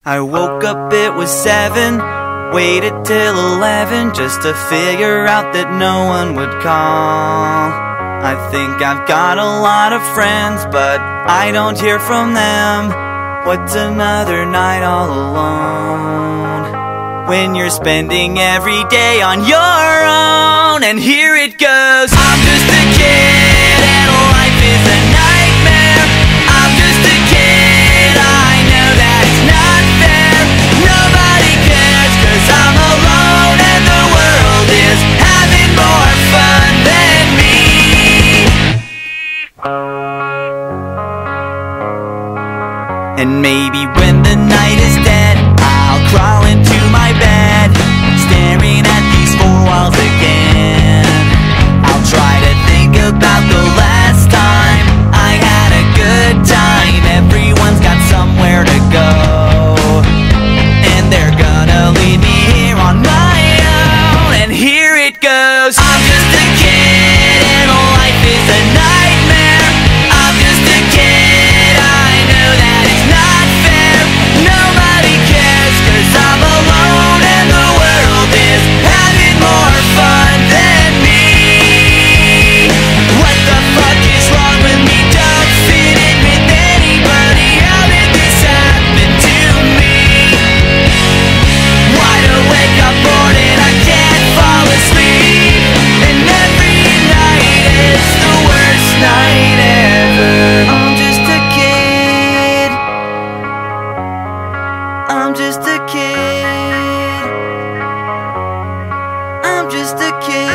I woke up, it was 7, waited till 11 just to figure out that no one would call. I think I've got a lot of friends, but I don't hear from them. What's another night all alone when you're spending every day on your own? And here it goes. I'm just a kid and life is a nightmare. I'm just a kid, I know that it's not fair. Nobody cares 'cause I'm alone and the world is having more fun than me. And maybe when the night is dead, I'll crawl into my bed, staring at these four walls again. I'll try to think about the last time I had a good time. Everyone's got somewhere to go, and they're gonna leave me here on my own. And here it goes. I'm just a kid and life is a nightmare. I'm just a kid, I know that it's not fair. Nobody cares 'cause I'm alone and the world is having more fun than me. What the fuck is wrong with me? Don't fit in with anybody. How did this happen to me? Wide awake, I'm bored and I can't fall asleep. And every night is the worst night ever. I'm just a kid. I'm just a kid. I'm just a kid.